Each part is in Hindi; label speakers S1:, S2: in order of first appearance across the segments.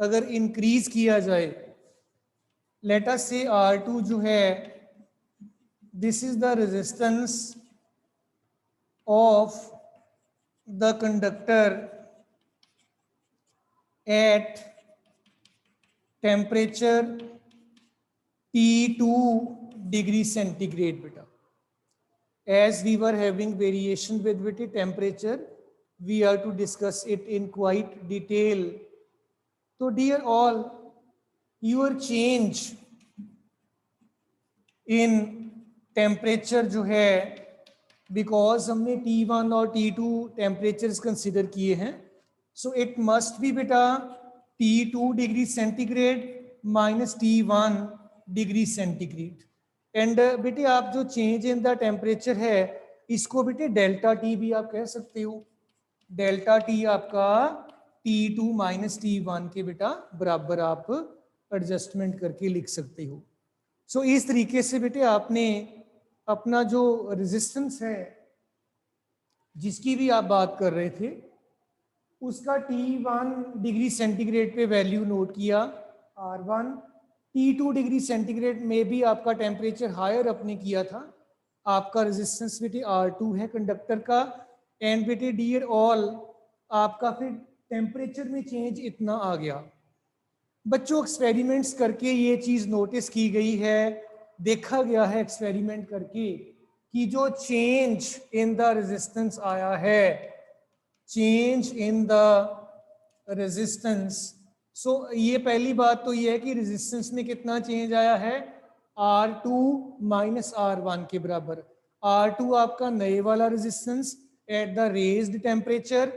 S1: अगर इंक्रीज किया जाए, लेट अस से R2 जो है, this is the resistance of the conductor at temperature T2 degree centigrade बेटा. As we were having variation with the temperature, we are to discuss it in quite detail. So dear all, your change in temperature जो है, because हमने T1 और T2 temperatures consider किए हैं, so it must be बेटा T2 degree centigrade minus T1 degree centigrade. And बेटे आप जो चेंज इन द टेम्परेचर है, इसको बेटे डेल्टा टी भी आप कह सकते हो. डेल्टा टी आपका T2 माइनस T1 के बेटा बराबर आप एडजस्टमेंट करके लिख सकते हो. सो इस तरीके से बेटे आपने अपना जो रेजिस्टेंस है जिसकी भी आप बात कर रहे थे, उसका T1 डिग्री सेंटीग्रेड पे वैल्यू नोट किया R1. T2 डिग्री सेंटीग्रेड में भी आपका टेम्परेचर हायर अपने किया था. आपका रेजिस्टेंस बेटे R2 है कंडक्टर का. एंड बेटे डियर ऑल, आपका फिर टेम्परेचर में चेंज इतना आ गया. बच्चों एक्सपेरिमेंट्स करके ये चीज़ नोटिस की गई है, देखा गया है एक्सपेरिमेंट करके कि जो चेंज इन द रेजिस्टेंस आया है, चेंज इन द रेजिस्टेंस, सो ये पहली बात तो ये है कि रेजिस्टेंस में कितना चेंज आया है, R2 माइनस R1 के बराबर. R2 आपका नए वाला resistance at the raised temperature,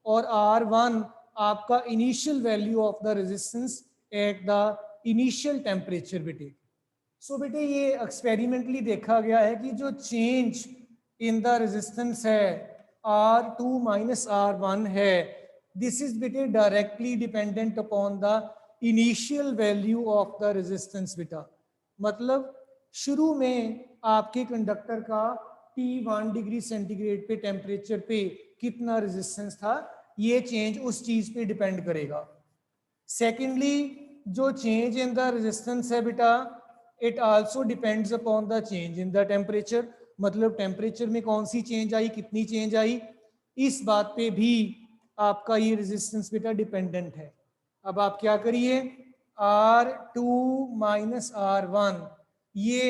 S1: और R1 आपका initial value of the resistance at the initial temperature बेटे. सो बेटे ये एक्सपेरिमेंटली देखा गया है कि जो चेंज इन द रेजिस्टेंस है R2 माइनस R1 है, दिस इज बेटे directly dependent upon the initial value of the resistance बेटा. मतलब शुरू में आपके कंडक्टर का T1 डिग्री सेंटीग्रेड पे टेम्परेचर पे कितना रेजिस्टेंस था, ये चेंज उस चीज पे डिपेंड करेगा. सेकेंडली, जो चेंज इन द रेजिस्टेंस है बेटा, it also depends upon the change in the temperature. मतलब टेम्परेचर में कौन सी चेंज आई, कितनी चेंज आई, इस बात पे भी आपका ये रेजिस्टेंस बेटा डिपेंडेंट है. अब आप क्या करिए, R2 माइनस R1, ये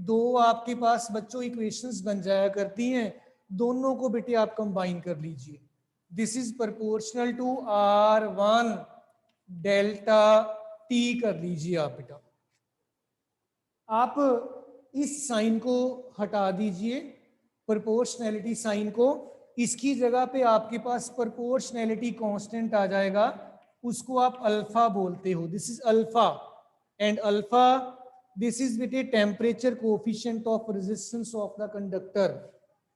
S1: दो आपके पास बच्चों इक्वेशंस बन जाया करती हैं, दोनों को बेटे आप कंबाइन कर लीजिए. This is proportional to R1 delta T कर लीजिए आप बेटा. आप इस साइन को हटा दीजिए, प्रोपोर्शनैलिटी साइन को. इसकी जगह पे आपके पास प्रोपोर्शनैलिटी कांस्टेंट आ जाएगा, उसको आप अल्फा बोलते हो. This is alpha. And alpha, this is बेटे temperature coefficient of resistance of the conductor.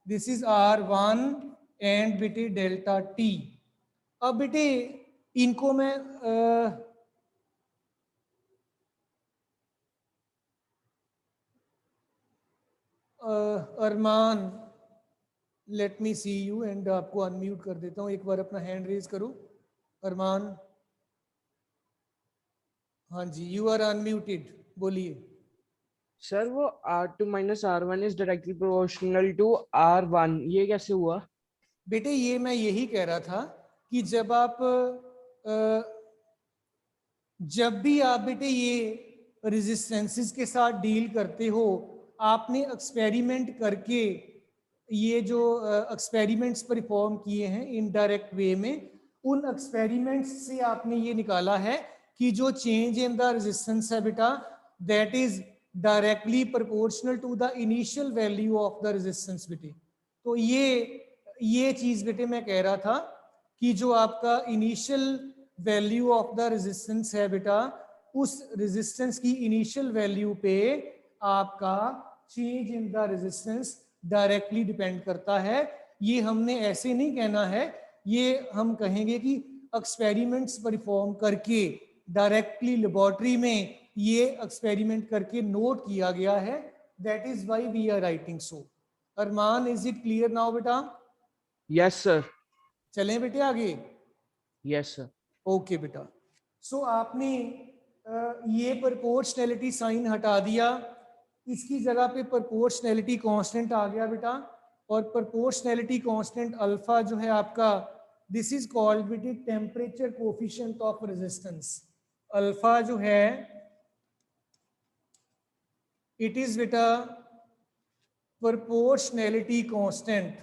S1: This is R1 and बेटे डेल्टा T. अब बेटे इनको मैं Arman, let me see you, and आपको अनम्यूट कर देता हूँ. एक बार अपना हैंड रेज करो अरमान. हाँ जी, यू आर अनम्यूटेड, बोलिए.
S2: सर वो R2 minus R1 is directly proportional to R1, ये कैसे हुआ?
S1: बेटे ये मैं यही कह रहा था कि जब भी आप बेटे ये रेजिस्टेंसेस के साथ डील करते हो, आपने एक्सपेरिमेंट करके ये जो एक्सपेरिमेंट्स परफॉर्म किए हैं इनडायरेक्ट वे में, उन एक्सपेरिमेंट्स से आपने ये निकाला है कि जो चेंज इन द रेजिस्टेंस है बेटा, that is directly proportional to the initial value of the resistance बेटे. तो ये चीज बेटे मैं कह रहा था कि जो आपका initial value of the resistance है बेटा, उस रेजिस्टेंस की इनिशियल वैल्यू पे आपका change in the resistance directly depend करता है. ये हमने ऐसे नहीं कहना है, ये हम कहेंगे कि एक्सपेरिमेंट्स परफॉर्म करके डायरेक्टली लेबोरेटरी में ये एक्सपेरिमेंट करके नोट किया गया है. That is why we are writing so. Arman, is it clear now बेटा?
S2: Yes sir.
S1: चलें बेटे आगे.
S2: Yes sir.
S1: ओके बेटा. सो आपने ये प्रोपोर्शनैलिटी साइन हटा दिया, इसकी जगह पे प्रोपोर्शनैलिटी कांस्टेंट आ गया बेटा, और प्रोपोर्शनैलिटी कांस्टेंट अल्फा जो है आपका, दिस इज कॉल्ड बेटे temperature coefficient of resistance. Alpha जो है इट इज बेटा proportionality constant,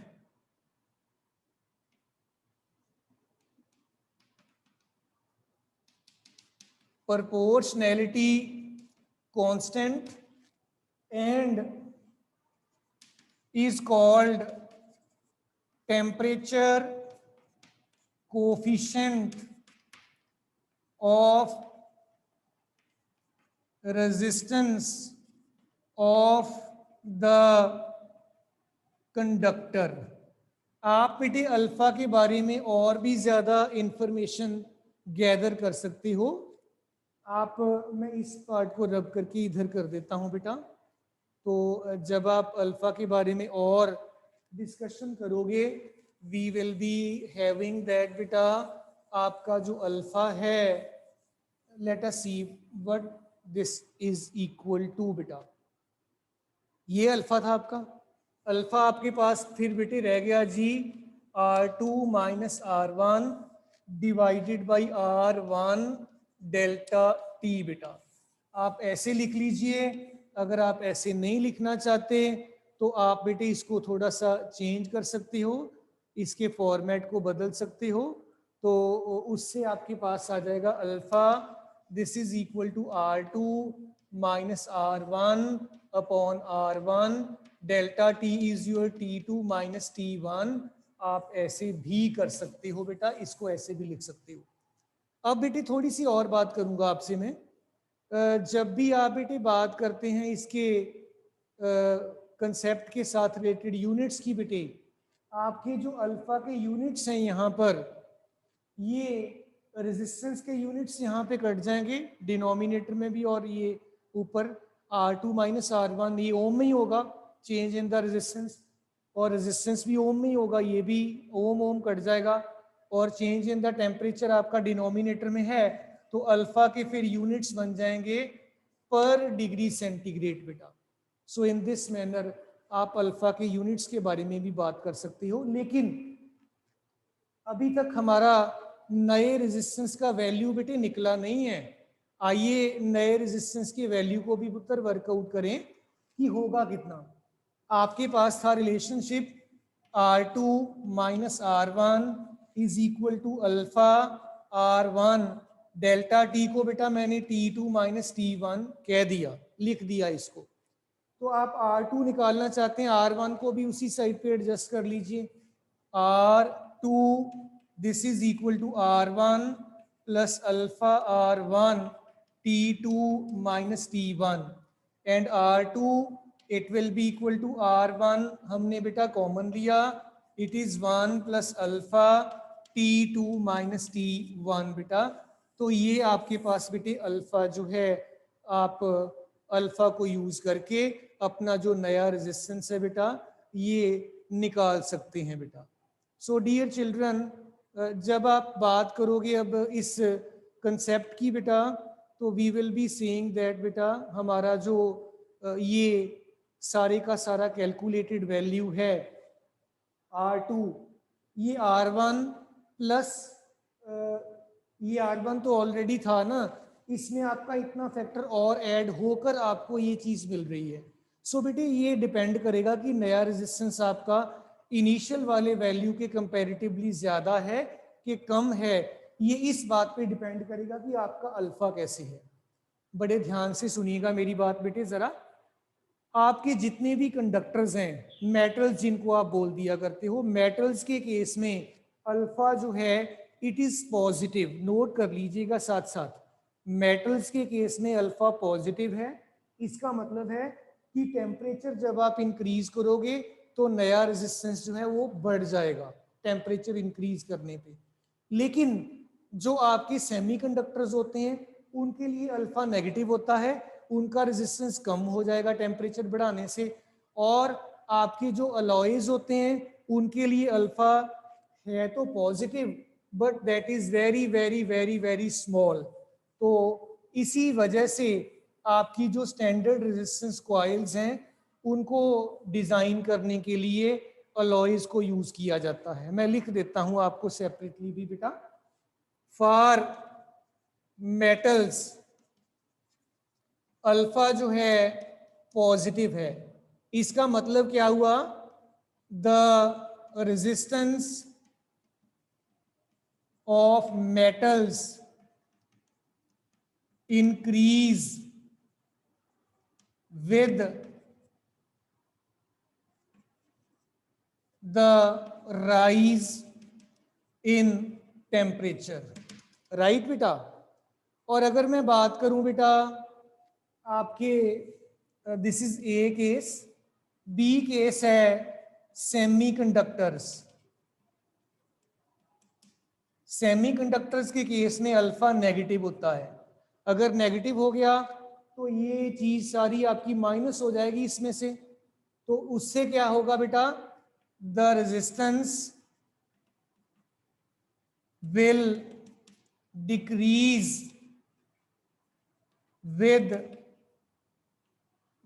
S1: proportionality constant and is called temperature coefficient of resistance of the conductor। आप बेटे अल्फा के बारे में और भी ज्यादा इंफॉर्मेशन गैदर कर सकते हो। आप मैं इस पार्ट को रब करके इधर कर देता हूं बेटा। तो जब आप अल्फा के बारे में और डिस्कशन करोगे, we will be having that बेटा, आपका जो अल्फा है, let us see what this is equal to बेटा। ये अल्फा था आपका। अल्फा आपके पास फिर बेटे रह गया जी R2 minus R1 divided by R1 delta T बेटा। आप ऐसे लिख लीजिए। अगर आप ऐसे नहीं लिखना चाहते तो आप बेटे इसको थोड़ा सा चेंज कर सकते हो, इसके फॉर्मेट को बदल सकते हो। तो उससे आपके पास आ जाएगा alpha this is equal to R2 minus R1 upon R1 delta t is your T2 minus T1। आप ऐसे भी कर सकते हो बेटा, इसको ऐसे भी लिख सकते हो। अब बेटे थोड़ी सी और बात करूंगा आपसे मैं। जब भी आप बेटे बात करते हैं इसके कंसेप्ट के साथ रिलेटेड यूनिट्स की बेटे, आपके जो अल्फा के यूनिट्स हैं यहाँ पर, ये रेजिस्टेंस के यूनिट्स यहाँ पे कट जाएंगे डिनोमिनेटर में भी, और ये ऊपर R2 माइनस R1 ये ओम में ही होगा, चेंज इन द रेजिस्टेंस, और रेजिस्टेंस भी ओम में ही होगा, ये भी ओम ओम कट जाएगा, और चेंज इन द टेम्परेचर आपका डिनोमिनेटर में है। तो अल्फा के फिर यूनिट्स बन जाएंगे पर डिग्री सेंटीग्रेड बेटा। सो इन दिस मैनर आप अल्फा के यूनिट्स के बारे में भी बात कर सकते हो। लेकिन अभी तक हमारा नए रेजिस्टेंस का वैल्यू बेटे निकला नहीं है। आइए नए रेजिस्टेंस की वैल्यू को भी पुत्र वर्कआउट करें कि होगा कितना। आपके पास था relationship R2 minus R1 is equal to alpha R1 delta t को बेटा मैंने T2 माइनस T1 कह दिया, लिख दिया इसको। तो आप R2 निकालना चाहते हैं, R1 को भी उसी साइड पे एडजस्ट कर लीजिए। R2 this is equal to R1 plus alpha R1 T2 minus T1 and R2 it will be equal to R1 हमने बेटा कॉमन लिया, it is 1 plus alpha T2 minus T1 बेटा। तो ये आपके पास बेटे अल्फा जो है, आप अल्फा को यूज करके अपना जो नया रेजिस्टेंस है बेटा ये निकाल सकते हैं बेटा। सो डियर चिल्ड्रन, जब आप बात करोगे अब इस कंसेप्ट की बेटा, तो we will be saying that बेटा हमारा जो ये सारे का सारा कैलकुलेटेड वैल्यू है R2, ये R1 प्लस ये R1 तो ऑलरेडी था ना, इसमें आपका इतना फैक्टर और ऐड होकर आपको ये चीज मिल रही है। सो बेटे ये डिपेंड करेगा कि नया रेजिस्टेंस आपका इनिशियल वाले वैल्यू के कंपैरेटिवली ज्यादा है कि कम है। ये इस बात पे डिपेंड करेगा कि आपका अल्फा कैसे है। बड़े ध्यान से सुनिएगा मेरी बात बेटे जरा। आपके जितने भी कंडक्टर्स हैं, मेटल्स जिनको आप बोल दिया करते हो, मेटल्स के केस में अल्फा जो है इट इज पॉजिटिव। नोट कर लीजिएगा साथ साथ, मेटल्स के केस में अल्फा पॉजिटिव है। इसका मतलब है कि टेम्परेचर जब आप इंक्रीज करोगे तो नया रेजिस्टेंस जो है वो बढ़ जाएगा टेम्परेचर इंक्रीज करने पे। लेकिन जो आपके सेमीकंडक्टर्स होते हैं उनके लिए अल्फा नेगेटिव होता है, उनका रेजिस्टेंस कम हो जाएगा टेम्परेचर बढ़ाने से। और आपके जो अलॉयज होते हैं उनके लिए अल्फा है तो positive, but that is very very very very small. तो इसी वजह से आपकी जो स्टैंडर्ड रेजिस्टेंस कॉइल्स हैं उनको डिजाइन करने के लिए अलॉयज को यूज किया जाता है। मैं लिख देता हूं आपको सेपरेटली भी बेटा। फॉर मेटल्स अल्फा जो है पॉजिटिव है, इसका मतलब क्या हुआ, the resistance of metals increase with the rise in temperature, right बेटा। और अगर मैं बात करूं बेटा आपके, this is a case, b case है सेमीकंडक्टर्स। सेमीकंडक्टर्स के केस में अल्फा नेगेटिव होता है। अगर नेगेटिव हो गया तो ये चीज सारी आपकी माइनस हो जाएगी इसमें से, तो उससे क्या होगा बेटा, the resistance will decrease with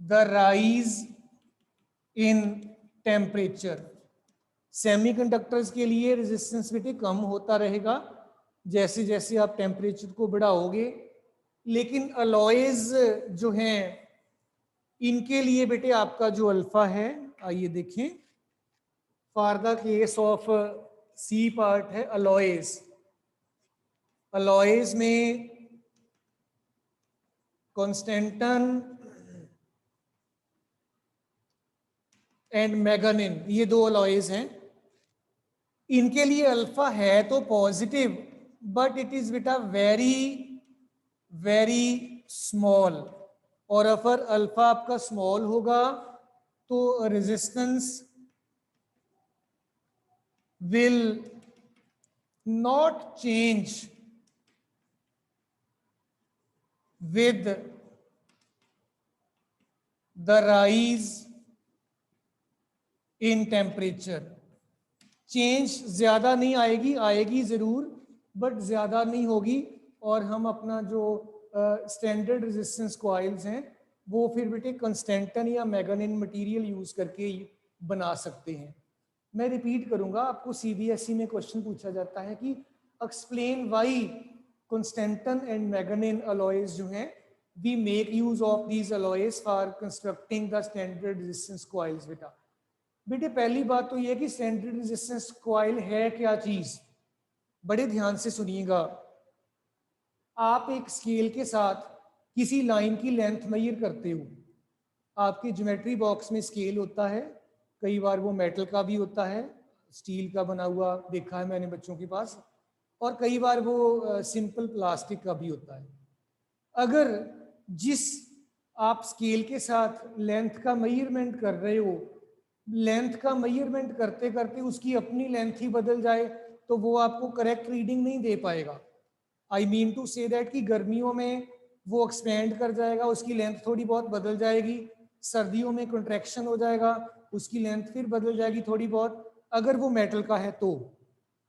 S1: the rise in temperature। Semiconductors के लिए रेजिस्टेंस बेटे कम होता रहेगा जैसे जैसे आप टेम्परेचर को बढ़ाओगे, लेकिन अलॉयज जो हैं इनके लिए बेटे आपका जो अल्फा है, आइए देखें, for the case of c part है अलॉयज। अलॉयज में कॉन्स्टेंटन एंड मैग्नीन, ये दो अलॉयज हैं। इनके लिए अल्फा है तो पॉजिटिव, बट इट इज बेटा वेरी वेरी स्मॉल। और अगर अल्फा आपका स्मॉल होगा तो resistance will not change with the rise in temperature। Change ज्यादा नहीं आएगी, आएगी जरूर बट ज्यादा नहीं होगी। और हम अपना जो स्टैंडर्ड रेजिस्टेंस कॉइल्स हैं वो फिर बेटे कंस्टेंटन या मैग्नीन मटेरियल यूज करके बना सकते हैं। मैं रिपीट करूंगा, आपको सीबीएसई में क्वेश्चन पूछा जाता है कि explain why constantan and manganin alloys जो हैं we make use of these alloys for constructing the standard resistance coils. बेटे पहली बात तो ये कि स्टैंडर्ड रेजिस्टेंस कॉइल है क्या चीज, बड़े ध्यान से सुनिएगा। आप एक स्केल के साथ किसी लाइन की लेंथ मेजर करते हो, आपके ज्योमेट्री बॉक्स में स्केल होता है, कई बार वो मेटल का भी होता है, स्टील का बना हुआ देखा है मैंने बच्चों के पास, और कई बार वो सिंपल प्लास्टिक का भी होता है। अगर जिस आप स्केल के साथ लेंथ का मेजरमेंट कर रहे हो, लेंथ का मेजरमेंट करते करते उसकी अपनी लेंथ ही बदल जाए तो वो आपको करेक्ट रीडिंग नहीं दे पाएगा। I mean to say that कि गर्मियों में वो एक्सपेंड कर जाएगा, उसकी लेंथ थोड़ी बहुत बदल जाएगी, सर्दियों में कंट्रैक्शन हो जाएगा, उसकी लेंथ फिर बदल जाएगी थोड़ी बहुत। अगर वो मेटल का है तो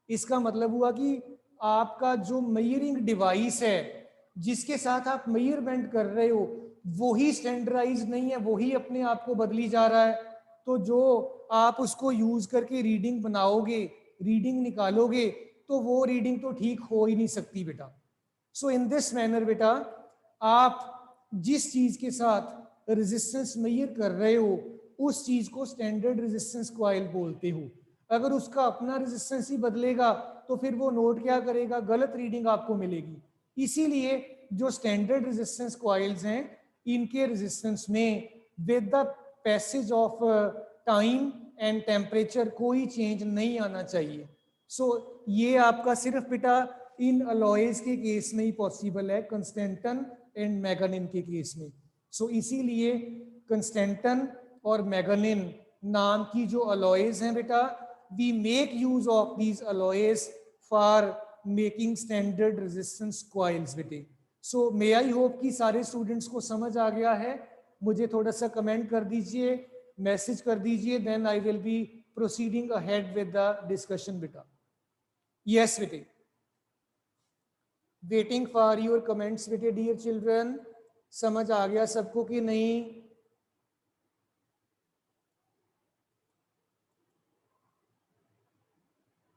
S1: इसका मतलब हुआ कि आपका जो मेजरिंग डिवाइस है जिसके साथ आप मेजरमेंट कर रहे हो वही स्टैंडर्डाइज नहीं है, वही अपने आप को बदली जा रहा है। तो जो आप उसको यूज करके रीडिंग बनाओगे, रीडिंग निकालोगे, तो वो रीडिंग तो ठीक हो ही नहीं सकती बेटा। सो इन दिस मैनर बेटा आप जिस चीज के साथ रेजिस्टेंस मेजर कर रहे हो उस चीज को स्टैंडर्ड रेजिस्टेंस कॉइल बोलते हो। अगर उसका अपना रेजिस्टेंस ही बदलेगा तो फिर वो नोट क्या करेगा, गलत रीडिंग आपको मिलेगी। इसीलिए जो स्टैंडर्ड रेजिस्टेंस कॉइल्स हैं इनके रेजिस्टेंस में with the passage of time and temperature कोई चेंज नहीं आना चाहिए। सो ये आपका सिर्फ बेटा इन अलॉयज के केस में ही पॉसिबल है, कंस्टेंटन एंड मैग्नीन के केस में। सो इसीलिए कंस्टेंटन और मैग्नीन नाम की जो अलॉयज हैं बेटा, we make use of these alloys for making standard resistance coils बेटे। सो मे आई होप कि सारे स्टूडेंट्स को समझ आ गया है। मुझे थोड़ा सा कमेंट कर दीजिए, मैसेज कर दीजिए, then I will be proceeding ahead with the discussion बेटा। यस बेटे, वेटिंग फॉर योर कमेंट्स बेटे डियर चिल्ड्रन। समझ आ गया सबको कि नहीं?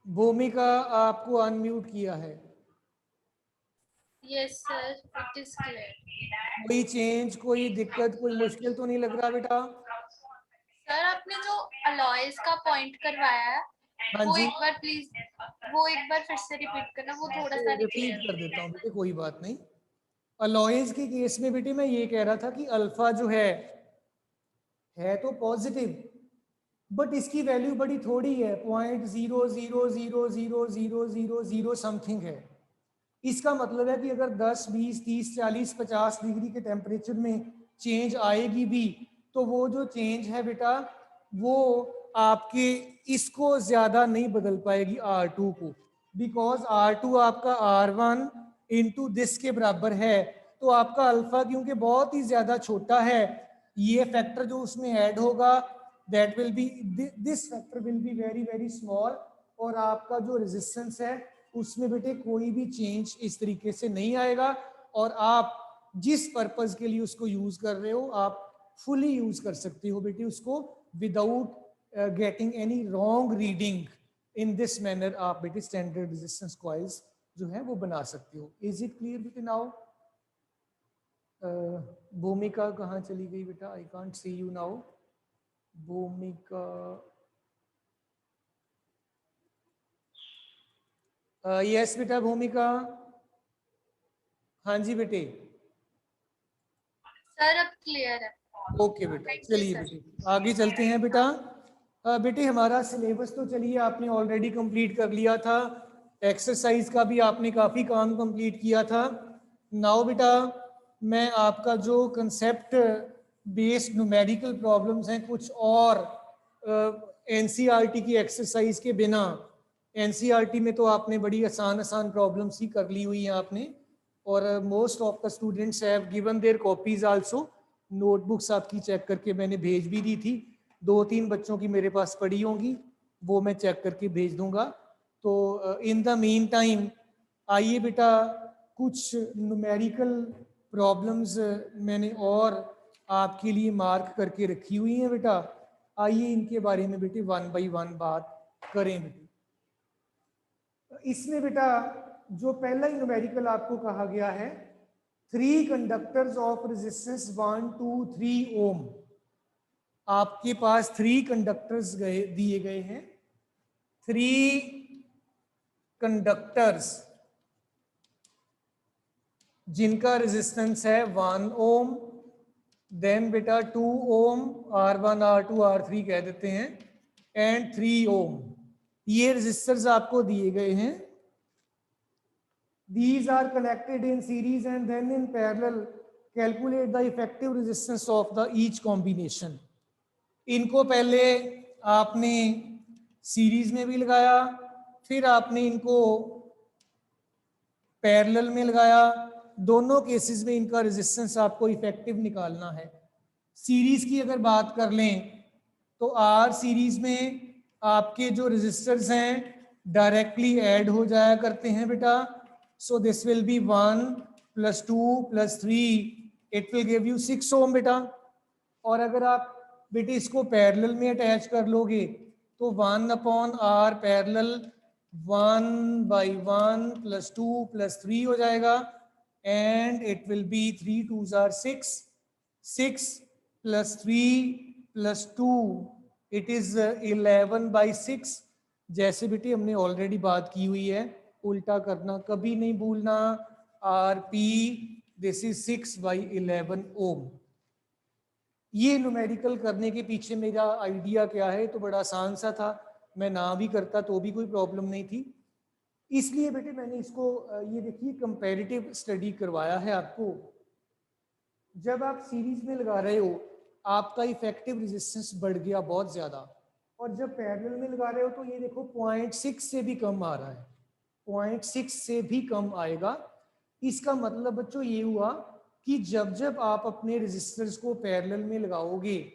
S1: भूमिका आपको अनम्यूट किया है।
S3: Yes sir, it is clear.
S1: कोई चेंज, कोई दिक्कत, कोई मुश्किल तो नहीं लग रहा बेटा?
S3: सर आपने जो अलॉयज का पॉइंट करवाया है
S1: हाँ
S3: वो
S1: जी,
S3: एक बार प्लीज, वो एक बार फिर से रिपीट करना, वो थोड़ा सा नहीं
S1: रिपीट
S3: क्लियर।
S1: कर देता हूँ बेटे, कोई बात नहीं। अलॉयज के केस में बेटे मैं ये कह रहा था कि अल्फा जो है तो पॉजिटिव, बट इसकी वैल्यू बड़ी थोड़ी है, 0.0000000 समथिंग है। इसका मतलब है कि अगर 10, 20, 30, 40, 50 डिग्री के टेम्परेचर में चेंज आएगी भी, तो वो जो चेंज है बेटा वो आपके इसको ज्यादा नहीं बदल पाएगी R2 को, बिकॉज R2 आपका R1 इंटू दिस के बराबर है। तो आपका अल्फा क्योंकि बहुत ही ज्यादा छोटा है, ये फैक्टर जो उसमें ऐड होगा that will B, this factor will be very very small, और आपका जो रेजिस्टेंस है उसमें बेटे कोई भी चेंज इस तरीके से नहीं आएगा, और आप जिस पर्पस के लिए उसको यूज कर रहे हो आप फुली यूज कर सकते हो बेटे उसको, without getting any wrong reading. In this manner आप बेटे स्टैंडर्ड रेजिस्टेंस कॉइल्स जो है वो बना सकते हो। इज इट क्लियर बेटे नाउ? भूमिका कहाँ चली गई बेटा? I can't see you now. भूमिका, यस बेटा भूमिका। हाँ जी बेटे।
S3: सर अब क्लियर है।
S1: ओके बेटा,
S3: थैंक यू
S1: चलिए
S3: सर।
S1: बेटे आगे चलते हैं बेटा। बेटे हमारा सिलेबस तो चलिए आपने ऑलरेडी कंप्लीट कर लिया था, एक्सरसाइज का भी आपने काफ़ी काम कंप्लीट किया था। नाउ बेटा मैं आपका जो कंसेप्ट बेस्ड न्यूमेरिकल प्रॉब्लम्स हैं कुछ और एनसीईआरटी की एक्सरसाइज के बिना, एनसीईआरटी में तो आपने बड़ी आसान आसान प्रॉब्लम्स ही कर ली हुई हैं आपने, और most of the students have given their copies also. Notebooks आपकी चेक करके मैंने भेज भी दी थी, 2-3 बच्चों की मेरे पास पड़ी होंगी, वो मैं चेक करके भेज दूंगा। तो इन द मीन टाइम आइए बेटा कुछ न्यूमेरिकल प्रॉब्लम्स मैंने और आपके लिए मार्क करके रखी हुई हैं बेटा। आइए इनके बारे में बेटे वन बाय वन बात करें बेटे। इसमें बेटा जो पहला ही न्यूमेरिकल आपको कहा गया है, 3 कंडक्टर्स ऑफ रेजिस्टेंस 1, 2, 3 ओम। आपके पास 3 कंडक्टर्स दिए गए हैं, 3 कंडक्टर्स जिनका रेजिस्टेंस है 1 ओम, देन बेटा 2 ओम, R1, R2, R3 कह देते हैं, एंड 3 ओम। ये रेजिस्टर्स आपको दिए गए हैं। These are connected in series and then in parallel calculate the effective resistance of the each combination। इनको पहले आपने सीरीज में भी लगाया, फिर आपने इनको पैरेलल में लगाया, दोनों केसेस में इनका रेजिस्टेंस आपको इफेक्टिव निकालना है। सीरीज की अगर बात कर लें तो आर सीरीज में आपके जो रेजिस्टर्स हैं डायरेक्टली ऐड हो जाया करते हैं बेटा। So this will be 1 + 2 + 3, it will give you 6 ओम बेटा। और अगर आप बेटे इसको पैरेलल में अटैच कर लोगे तो 1/R पैरेलल 1/1 + 2 + 3 हो जाएगा, and it will B 3 2s are 6, 6 + 3 + 2 it is 11/6। जैसे बेटे हमने ऑलरेडी बात की हुई है, उल्टा करना कभी नहीं भूलना। RP दिस इज 6/11 ओम। ये न्यूमेरिकल करने के पीछे मेरा आइडिया क्या है, तो बड़ा आसान सा था, मैं ना भी करता तो भी कोई प्रॉब्लम नहीं थी। इसलिए बेटे मैंने इसको ये देखिए कंपैरेटिव स्टडी करवाया है आपको। जब आप सीरीज में लगा रहे हो आपका इफेक्टिव रेजिस्टेंस बढ़ गया बहुत ज़्यादा, और जब पैरेलल में लगा रहे हो तो ये देखो 0.6 से भी कम आ रहा है, 0.6 से भी कम आएगा। इसका मतलब बच्चों ये हुआ कि जब जब आप अपने रेजिस्टर्स को पैरेलल में लगाओगे,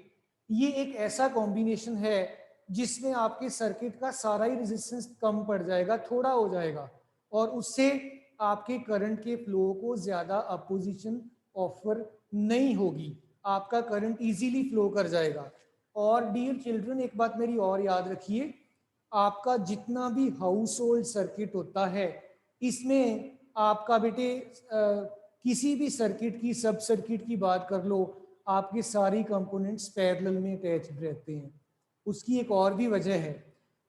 S1: ये एक ऐसा कॉम्बिनेशन है जिसमें आपके सर्किट का सारा ही रेजिस्टेंस कम पड़ जाएगा, थोड़ा हो जाएगा, और उससे आपके करंट के फ्लो को ज़्यादा अपोजिशन ऑफर नहीं होगी, आपका करंट इजीली फ्लो कर जाएगा। और डियर चिल्ड्रन, एक बात मेरी और याद रखिए, आपका जितना भी हाउस होल्ड सर्किट होता है, इसमें आपका बेटे किसी भी सर्किट की, सब सर्किट की बात कर लो, आपके सारी कंपोनेंट्स पैरेलल में अटैच्ड रहते हैं। उसकी एक और भी वजह है,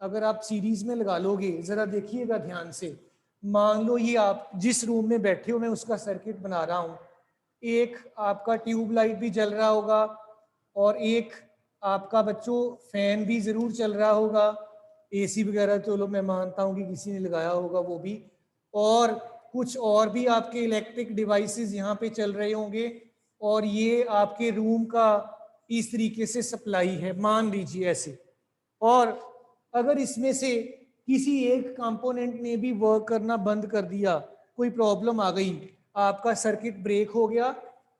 S1: अगर आप सीरीज में लगा लोगे, ज़रा देखिएगा ध्यान से, मान लो ये आप जिस रूम में बैठे हो, मैं उसका सर्किट बना रहा हूँ, एक आपका ट्यूब लाइट भी जल रहा होगा और एक आपका बच्चों फैन भी ज़रूर चल रहा होगा, एसी वगैरह चलो मैं मानता हूँ कि किसी ने लगाया होगा वो भी, और कुछ और भी आपके इलेक्ट्रिक डिवाइसेस यहाँ पे चल रहे होंगे, और ये आपके रूम का इस तरीके से सप्लाई है, मान लीजिए ऐसे। और अगर इसमें से किसी एक कंपोनेंट ने भी वर्क करना बंद कर दिया, कोई प्रॉब्लम आ गई, आपका सर्किट ब्रेक हो गया,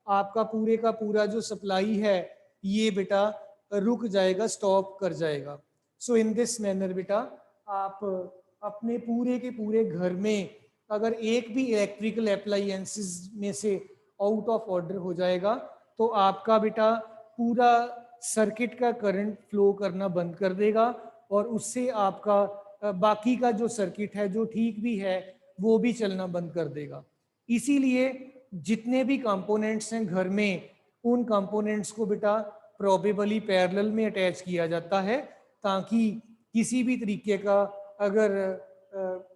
S1: आपका पूरे का पूरा जो सप्लाई है ये बेटा रुक जाएगा, स्टॉप कर जाएगा। सो इन दिस मैनर बेटा आप अपने पूरे के पूरे घर में अगर एक भी इलेक्ट्रिकल अप्लायंसेस में से आउट ऑफ ऑर्डर हो जाएगा तो आपका बेटा पूरा सर्किट का करंट फ्लो करना बंद कर देगा, और उससे आपका बाकी का जो सर्किट है जो ठीक भी है वो भी चलना बंद कर देगा। इसीलिए जितने भी कंपोनेंट्स हैं घर में, उन कंपोनेंट्स को बेटा प्रोबेबली पैरेलल में अटैच किया जाता है, ताकि किसी भी तरीके का अगर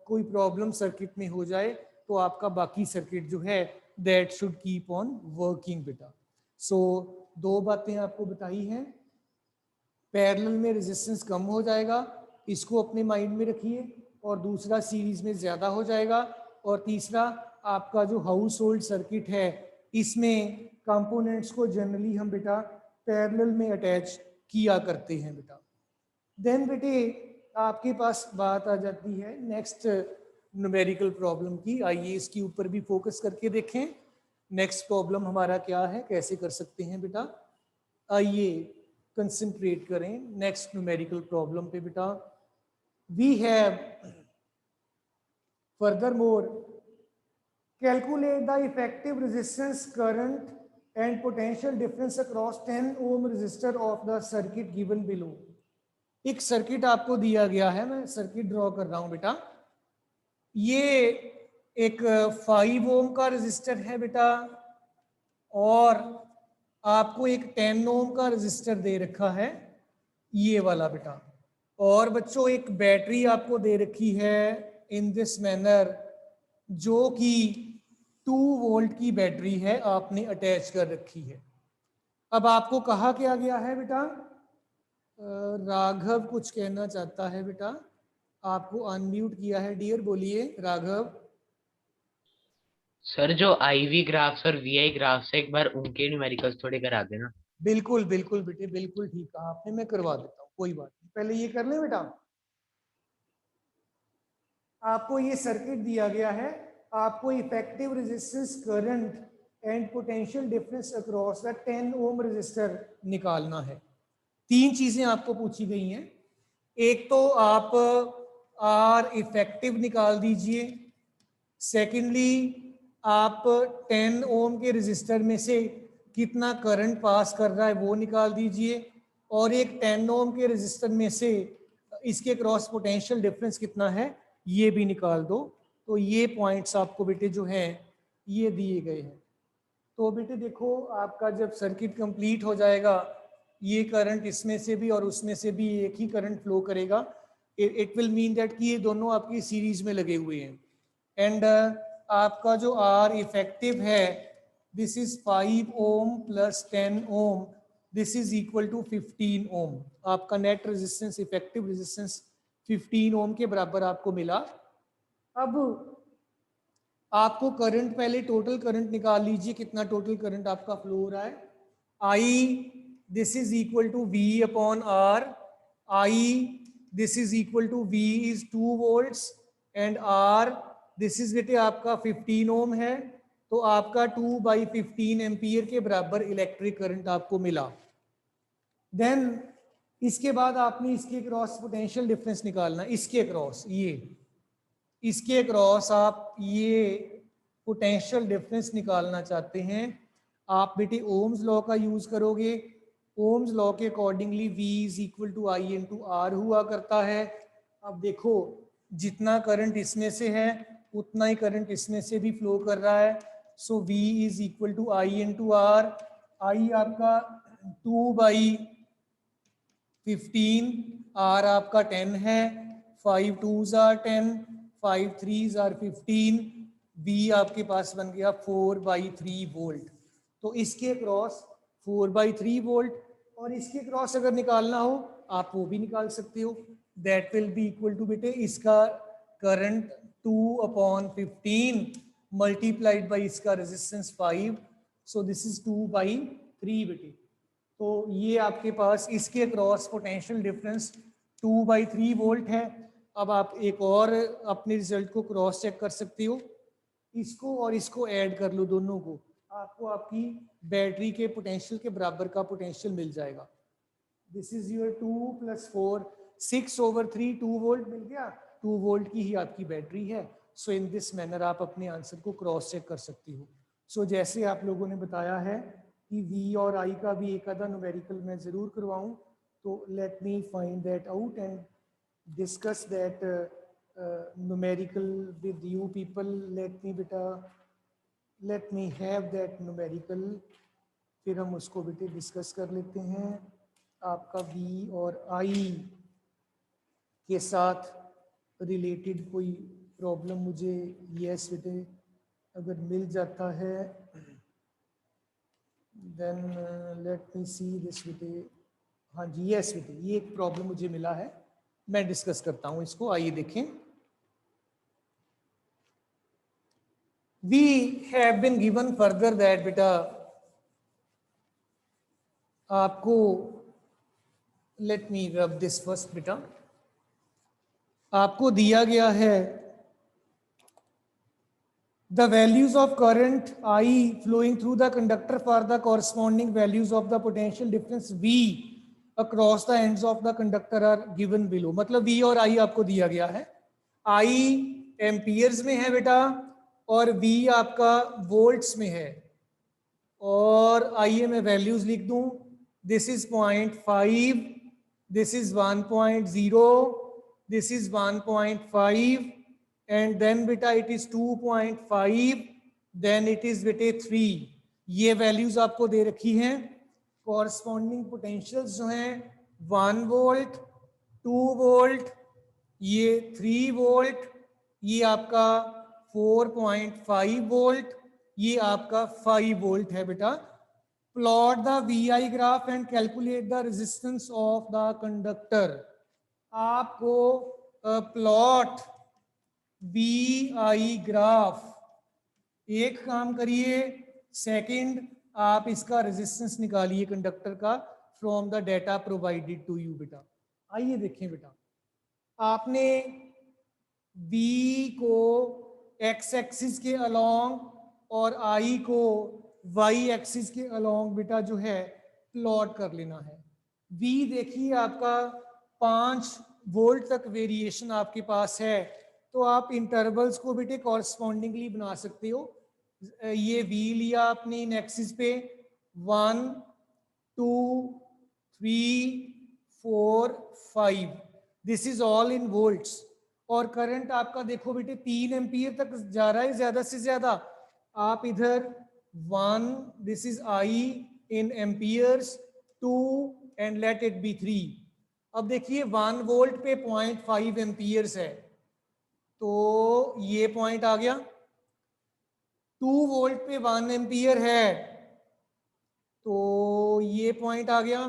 S1: कोई प्रॉब्लम सर्किट में हो जाए तो आपका बाकी सर्किट जो है that should keep on working बेटा। सो दो बातें आपको बताई हैं, पैरेलल में रेजिस्टेंस कम हो जाएगा, इसको अपने माइंड में रखिए, और दूसरा सीरीज में ज़्यादा हो जाएगा, और तीसरा आपका जो हाउस होल्ड सर्किट है इसमें कंपोनेंट्स को जनरली हम बेटा पैरेलल में अटैच किया करते हैं बेटा। देन बेटे आपके पास बात आ जाती है नेक्स्ट न्यूमेरिकल प्रॉब्लम की। आइए इसके ऊपर भी फोकस करके देखें, नेक्स्ट प्रॉब्लम हमारा क्या है, कैसे कर सकते हैं बेटा। आइए कंसंट्रेट करें नेक्स्ट न्यूमेरिकल प्रॉब्लम पे बेटा। We have furthermore calculate the effective resistance, current and potential difference across 10 ohm resistor of the circuit given below। एक सर्किट आपको दिया गया है, मैं सर्किट ड्रॉ कर रहा हूं बेटा। ये एक 5 ओम का रेजिस्टर है बेटा, और आपको एक 10 ओम का रेजिस्टर दे रखा है, ये वाला बेटा, और बच्चों एक बैटरी आपको दे रखी है इन दिस मैनर, जो कि 2 वोल्ट की बैटरी है, आपने अटैच कर रखी है। अब आपको कहा क्या गया है बेटा, राघव कुछ कहना चाहता है बेटा, आपको अनम्यूट किया है डियर, बोलिए राघव।
S4: सर जो आईवी ग्राफ्स और वीआई ग्राफ्स है, एक बार उनके न्यूमेरिकल्स थोड़े करा देना।
S1: बिल्कुल बिल्कुल बेटे, बिल्कुल ठीक कहा आपने, मैं करवा देता हूँ, कोई बात नहीं, पहले ये कर लें बेटा। आपको ये सर्किट दिया गया है, आपको effective resistance, current and potential difference across the 10 ohm resistor निकालना है। 3 चीजें आपको पूछी गई हैं, एक तो आप आर इफेक्टिव निकाल दीजिए, सेकेंडली आप 10 ओम के रेजिस्टर में से कितना करंट पास कर रहा है वो निकाल दीजिए, और एक 10 ओम के रेजिस्टर में से इसके क्रॉस पोटेंशियल डिफरेंस कितना है ये भी निकाल दो। तो ये पॉइंट्स आपको बेटे जो हैं ये दिए गए हैं। तो बेटे देखो, आपका जब सर्किट कंप्लीट हो जाएगा, ये करंट इसमें से भी और उसमें से भी एक ही करंट फ्लो करेगा। इट विल मीन दैट कि ये दोनों आपकी सीरीज में लगे हुए हैं, एंड आपका जो आर इफेक्टिव है, this is 5 ohm plus 10 ohm, this is equal to 15 ohm. आपका net resistance, effective resistance 15 ohm के बराबर आपको मिला। अब आपको करंट, पहले टोटल करंट निकाल लीजिए, कितना टोटल करंट आपका फ्लो हो रहा है। I this is equal to V upon R, I this is equal to V is 2 volts, and R this is बेटे आपका 15 ओम है, तो आपका 2/15 एम्पियर के बराबर इलेक्ट्रिक करंट आपको मिला। देन इसके बाद आपने इसके क्रॉस पोटेंशियल डिफरेंस निकालना, इसके क्रॉस, ये इसके क्रॉस आप ये पोटेंशियल डिफरेंस निकालना चाहते हैं, आप बेटे ओम्स लॉ का यूज करोगे। ओम्स लॉ के accordingly V is equal to I into r हुआ करता है। अब देखो जितना करंट इसमें से है उतना ही करंट इसमें से भी फ्लो कर रहा है। So V is equal to I into R. I आपका 2/15, R आपका 10 है, 5 2s are 10, 5 3s are 15, V आपके पास बन गया 4/3 वोल्ट। तो इसके क्रॉस 4/3 वोल्ट, और इसके क्रॉस अगर निकालना हो आप वो भी निकाल सकते हो। That will be equal to बेटे इसका करंट 2/15 मल्टीप्लाइड बाई इसका रेजिस्टेंस 5, सो दिस इज 2/3 बेटे। तो ये आपके पास इसके अक्रॉस पोटेंशियल डिफरेंस 2/3 वोल्ट है। अब आप एक और अपने रिजल्ट को क्रॉस चेक कर सकते हो, इसको और इसको ऐड कर लो दोनों को, आपको आपकी बैटरी के पोटेंशियल के बराबर का पोटेंशियल मिल जाएगा। दिस इज योर 2 + 4 6/3 2 वोल्ट मिल गया। 2 वोल्ट की ही आपकी बैटरी है। सो इन दिस मैनर आप अपने आंसर को क्रॉस चेक कर सकती हो। सो जैसे आप लोगों ने बताया है कि V और I का भी एक आधा न्यूमेरिकल मैं ज़रूर करवाऊं, तो let me find that out and discuss that numerical with you people. Let me have that numerical, फिर हम उसको बेटे डिस्कस कर लेते हैं। आपका V और I के साथ रिलेटेड कोई प्रॉब्लम मुझे यस बेटे अगर मिल जाता है, then let me see this बेटे। हाँ जी यस बेटे, ये एक प्रॉब्लम मुझे मिला है, मैं डिस्कस करता हूँ इसको। आइए देखें। We have been given further that बेटा आपको, let me rub this first बेटा, आपको दिया गया है the values of current I flowing through the conductor for the corresponding values of the potential difference V across the ends of the conductor are given below। मतलब V और I आपको दिया गया है। I एम्पियर्स में है बेटा और V आपका वोल्ट्स में है, और आइए मैं वैल्यूज लिख दूं। This is 0.5, this is 1.0, this is 1.5 and then beta it is 2.5, then it is beta 3। ये वैल्यूज आपको दे रखी हैं। कॉरस्पॉन्डिंग पोटेंशियल्स जो हैं 1 वोल्ट, 2 वोल्ट, ये 3 वोल्ट, ये आपका 4.5 वोल्ट, ये आपका 5 वोल्ट है बेटा। Plot the VI graph and calculate the resistance of the conductor. आपको प्लॉट VI ग्राफ, एक काम करिए, सेकंड आप इसका रेजिस्टेंस निकालिए कंडक्टर का from the data provided to you बेटा। आइए देखें बेटा, आपने V को x एक्सिस के अलोंग और I को y एक्सिस के अलोंग बेटा जो है प्लॉट कर लेना है। V देखिए आपका 5 वोल्ट तक वेरिएशन आपके पास है, तो आप इंटरवल्स को बेटे कॉरस्पॉन्डिंगली बना सकते हो। ये V लिया आपने इन एक्सिस पे 1 2 3 4 5, this is all in volts. और करंट आपका देखो बेटे 3 एम्पियर तक जा रहा है ज्यादा से ज्यादा। आप इधर 1, this is I in amperes, 2 and let it be 3। अब देखिए 1 वोल्ट पे 0.5 एम्पियर्स है, तो ये पॉइंट आ गया। 2 वोल्ट पे 1 एम्पियर है, तो ये पॉइंट आ गया।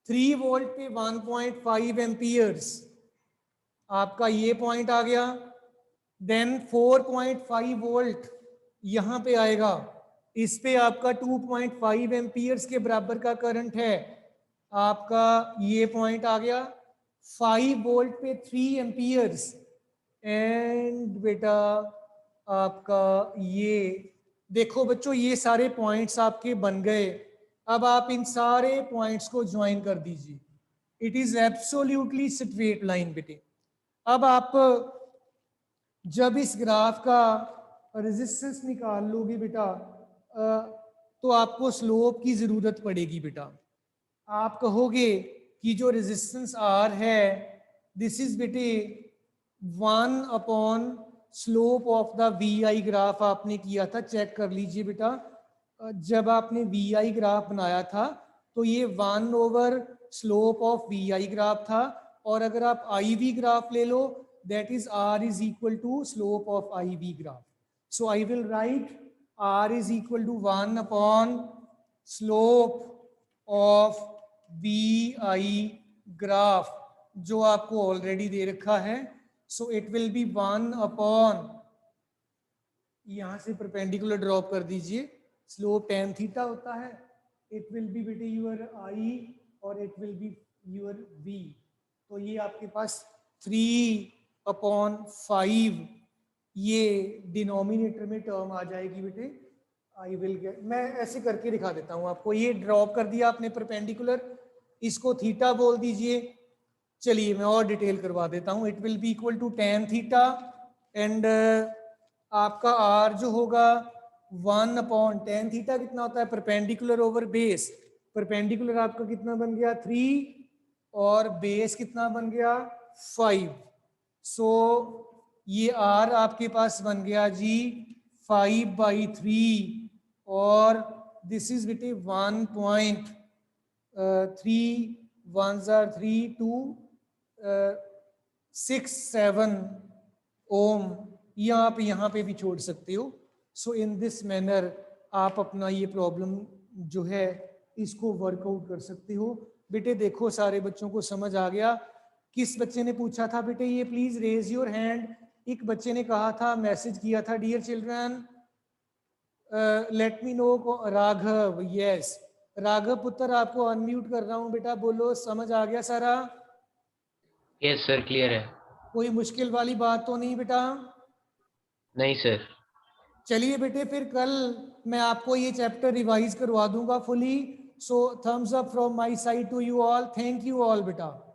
S1: 3 वोल्ट पे 1.5 एम्पियर्स, आपका ये पॉइंट आ गया। देन 4.5 वोल्ट यहां पे आएगा, इस पे आपका 2.5 एम्पियर्स के बराबर का करंट है, आपका ये पॉइंट आ गया। 5 वोल्ट पे 3 एम्पियर्स, एंड बेटा आपका ये देखो बच्चों, ये सारे पॉइंट्स आपके बन गए। अब आप इन सारे पॉइंट्स को ज्वाइन कर दीजिए, it is absolutely straight line बेटे। अब आप जब इस ग्राफ का रेजिस्टेंस निकाल लोगे बेटा तो आपको स्लोप की जरूरत पड़ेगी बेटा। आप कहोगे कि जो रेजिस्टेंस आर है दिस इज बेटे 1 upon slope of the V I graph आपने किया था, चेक कर लीजिए बेटा। जब आपने वी आई ग्राफ बनाया था तो ये 1 over slope of V I graph था, और अगर आप आई वी ग्राफ ले लो that is R is equal to slope of I V graph. So I will write R is equal to 1 upon slope of V I graph जो आपको ऑलरेडी दे रखा है। So it will be 1 upon, यहां से परपेंडिकुलर ड्रॉप कर दीजिए, स्लोप tan थीटा होता है, इट विल बी बेटे यूर आई और it will be your v। तो ये आपके पास 3/5 ये डिनोमिनेटर में टर्म आ जाएगी बेटे। आई विल गेट, मैं ऐसे करके दिखा देता हूँ आपको। ये ड्रॉप कर दिया आपने परपेंडिकुलर, इसको थीटा बोल दीजिए। चलिए मैं और डिटेल करवा देता हूँ। It will be equal to tan theta and आपका r जो होगा 1 अपॉन tan थीटा कितना होता है परपेंडिकुलर ओवर बेस। परपेंडिकुलर आपका कितना बन गया 3 और बेस कितना बन गया 5। सो ये r आपके पास बन गया जी 5/3 और दिस इज बेटे 1.3 1s are 3 2 6 7 ओम। या आप यहाँ पे भी छोड़ सकते हो। सो इन दिस मैनर आप अपना ये प्रॉब्लम जो है इसको वर्कआउट कर सकते हो। बेटे देखो सारे बच्चों को समझ आ गया। किस बच्चे ने पूछा था बेटे ये, प्लीज रेज योर हैंड। एक बच्चे ने कहा था, मैसेज किया था, dear children let me know. Raghav, yes Raghav पुत्र, आपको अनम्यूट कर रहा हूँ बेटा, बोलो समझ आ गया सारा?
S4: यस सर, क्लियर है।
S1: कोई मुश्किल वाली बात तो नहीं बेटा?
S4: नहीं सर।
S1: चलिए बेटे फिर कल मैं आपको ये चैप्टर रिवाइज करवा दूंगा fully. So thumbs up from my side to you all. Thank you all बेटा।